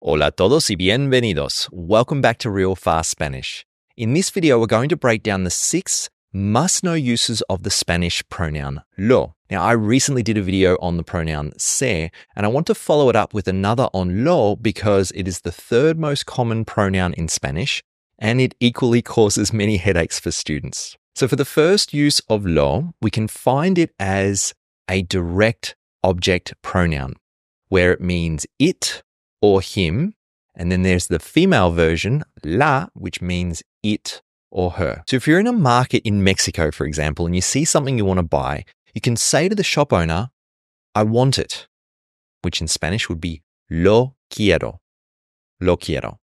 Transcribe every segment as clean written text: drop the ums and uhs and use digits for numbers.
Hola a todos y bienvenidos. Welcome back to Real Fast Spanish. In this video, we're going to break down the 6 must-know uses of the Spanish pronoun lo. Now, I recently did a video on the pronoun ser, and I want to follow it up with another on lo because it is the 3rd most common pronoun in Spanish, and it equally causes many headaches for students. So for the first use of lo, we can find it as a direct object pronoun, where it means it or him, and then there's the female version, la, which means it or her. So if you're in a market in Mexico, for example, and you see something you want to buy, you can say to the shop owner, I want it, which in Spanish would be lo quiero, lo quiero.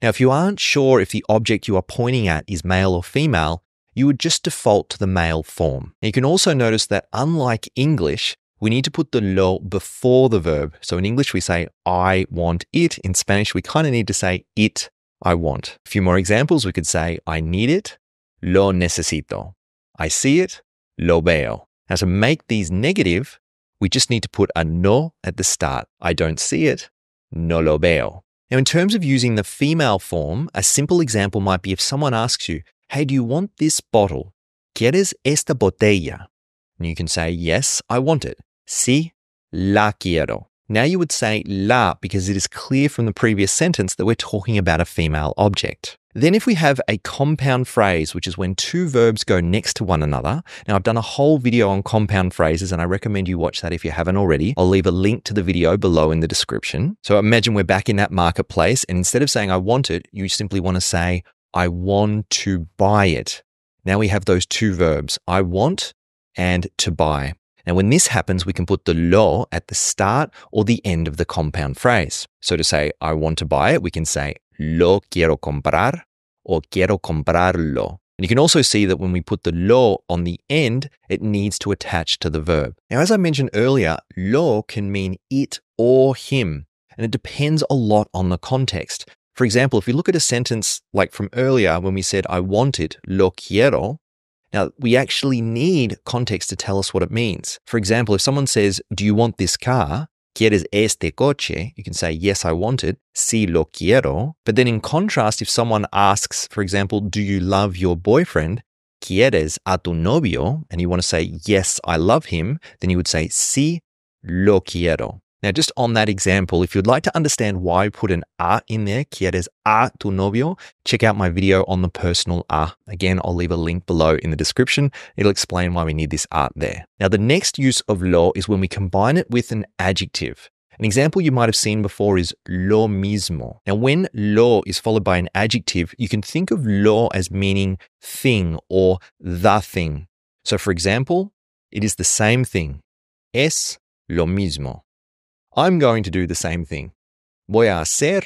Now, if you aren't sure if the object you are pointing at is male or female, you would just default to the male form. Now, you can also notice that unlike English, we need to put the lo before the verb. So in English, we say, I want it. In Spanish, we kind of need to say it, I want. A few more examples. We could say, I need it, lo necesito. I see it, lo veo. Now to make these negative, we just need to put a no at the start. I don't see it, no lo veo. Now in terms of using the female form, a simple example might be if someone asks you, hey, do you want this bottle? ¿Quieres esta botella? And you can say, yes, I want it. Sí, la quiero. Now you would say la because it is clear from the previous sentence that we're talking about a female object. Then if we have a compound phrase, which is when 2 verbs go next to one another. Now I've done a whole video on compound phrases and I recommend you watch that if you haven't already. I'll leave a link to the video below in the description. So imagine we're back in that marketplace and instead of saying I want it, you simply want to say I want to buy it. Now we have those 2 verbs, I want and to buy. Now, when this happens, we can put the lo at the start or the end of the compound phrase. So to say, I want to buy it, we can say lo quiero comprar or quiero comprarlo. And you can also see that when we put the lo on the end, it needs to attach to the verb. Now, as I mentioned earlier, lo can mean it or him, and it depends a lot on the context. For example, if we look at a sentence like from earlier when we said, I want it, lo quiero, now, we actually need context to tell us what it means. For example, if someone says, do you want this car? ¿Quieres este coche? You can say, yes, I want it. Sí, lo quiero. But then in contrast, if someone asks, for example, do you love your boyfriend? ¿Quieres a tu novio? And you want to say, yes, I love him. Then you would say, sí, lo quiero. Now, just on that example, if you'd like to understand why I put an a in there, ¿quieres a tu novio? Check out my video on the personal a. Again, I'll leave a link below in the description. It'll explain why we need this a there. Now, the next use of lo is when we combine it with an adjective. An example you might have seen before is lo mismo. Now, when lo is followed by an adjective, you can think of lo as meaning thing or the thing. So, for example, it is the same thing. Es lo mismo. I'm going to do the same thing. Voy a hacer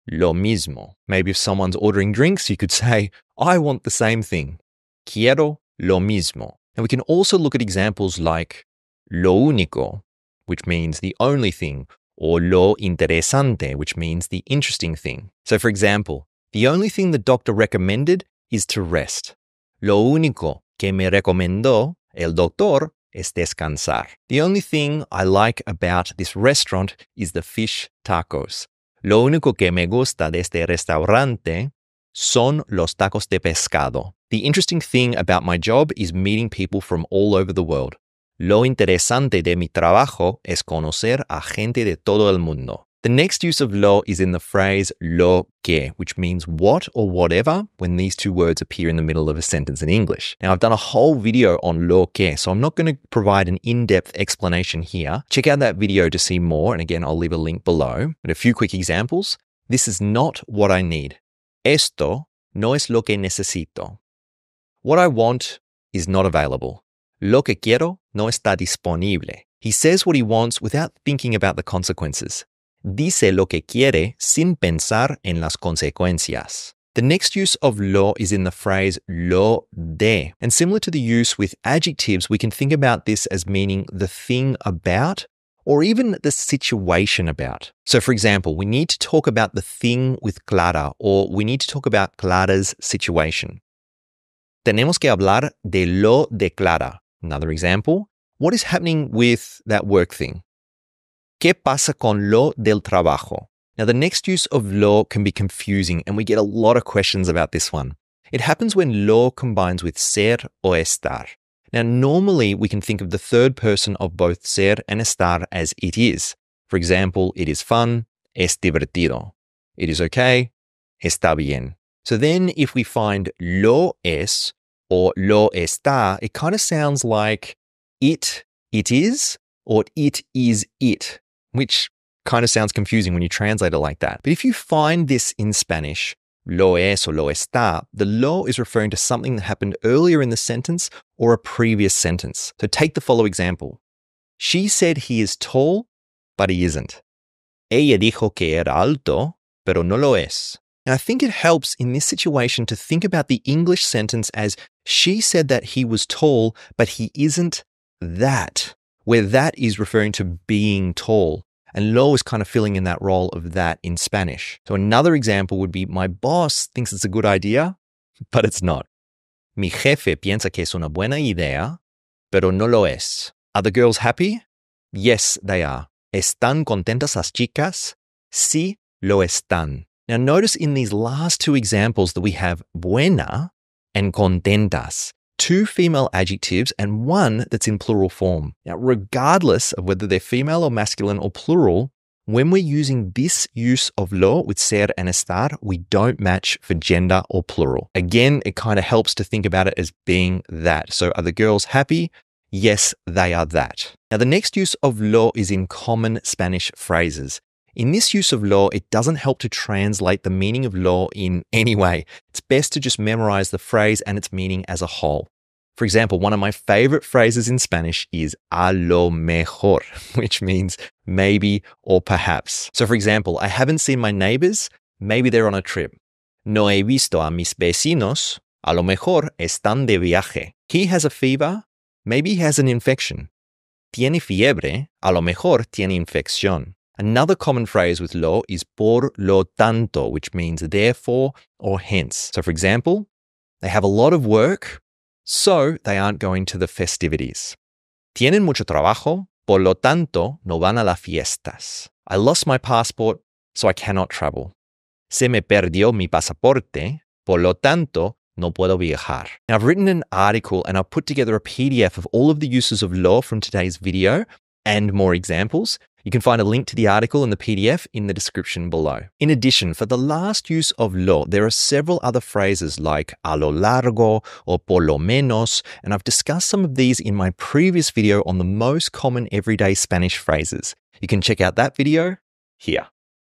lo mismo. Maybe if someone's ordering drinks, you could say, I want the same thing. Quiero lo mismo. And we can also look at examples like lo único, which means the only thing, or lo interesante, which means the interesting thing. So for example, the only thing the doctor recommended is to rest. Lo único que me recomendó el doctor es descansar. The only thing I like about this restaurant is the fish tacos. Lo único que me gusta de este restaurante son los tacos de pescado. The interesting thing about my job is meeting people from all over the world. Lo interesante de mi trabajo es conocer a gente de todo el mundo. The next use of lo is in the phrase lo que, which means what or whatever when these 2 words appear in the middle of a sentence in English. Now, I've done a whole video on lo que, so I'm not going to provide an in-depth explanation here. Check out that video to see more, and again, I'll leave a link below. But a few quick examples. This is not what I need. Esto no es lo que necesito. What I want is not available. Lo que quiero no está disponible. He says what he wants without thinking about the consequences. Dice lo que quiere sin pensar en las consecuencias. The next use of lo is in the phrase lo de. And similar to the use with adjectives, we can think about this as meaning the thing about or even the situation about. So for example, we need to talk about the thing with Clara or we need to talk about Clara's situation. Tenemos que hablar de lo de Clara. Another example, what is happening with that work thing? ¿Qué pasa con lo del trabajo? Now, the next use of lo can be confusing, and we get a lot of questions about this one. It happens when lo combines with ser or estar. Now, normally we can think of the third person of both ser and estar as it is. For example, it is fun, es divertido. It is okay, está bien. So then if we find lo es or lo está, it kind of sounds like it is, or it is it, which kind of sounds confusing when you translate it like that. But if you find this in Spanish, lo es or lo está, the lo is referring to something that happened earlier in the sentence or a previous sentence. So take the following example. She said he is tall, but he isn't. Ella dijo que era alto, pero no lo es. Now, I think it helps in this situation to think about the English sentence as she said that he was tall, but he isn't that, where that is referring to being tall. And lo is kind of filling in that role of that in Spanish. So another example would be, my boss thinks it's a good idea, but it's not. Mi jefe piensa que es una buena idea, pero no lo es. Are the girls happy? Yes, they are. ¿Están contentas las chicas? Sí, lo están. Now notice in these last two examples that we have buena and contentas, two female adjectives and one that's in plural form. Now, regardless of whether they're female or masculine or plural, when we're using this use of lo with ser and estar, we don't match for gender or plural. Again, it kind of helps to think about it as being that. So are the girls happy? Yes, they are that. Now, the next use of lo is in common Spanish phrases. In this use of lo, it doesn't help to translate the meaning of lo in any way. It's best to just memorize the phrase and its meaning as a whole. For example, one of my favorite phrases in Spanish is a lo mejor, which means maybe or perhaps. So for example, I haven't seen my neighbors, maybe they're on a trip. No he visto a mis vecinos, a lo mejor están de viaje. He has a fever, maybe he has an infection. Tiene fiebre, a lo mejor tiene infección. Another common phrase with lo is por lo tanto, which means therefore or hence. So for example, they have a lot of work, so they aren't going to the festivities. Tienen mucho trabajo, por lo tanto no van a las fiestas. I lost my passport, so I cannot travel. Se me perdió mi pasaporte, por lo tanto no puedo viajar. Now I've written an article and I've put together a PDF of all of the uses of lo from today's video and more examples. You can find a link to the article and the PDF in the description below. In addition, for the last use of lo, there are several other phrases like a lo largo or por lo menos, and I've discussed some of these in my previous video on the most common everyday Spanish phrases. You can check out that video here.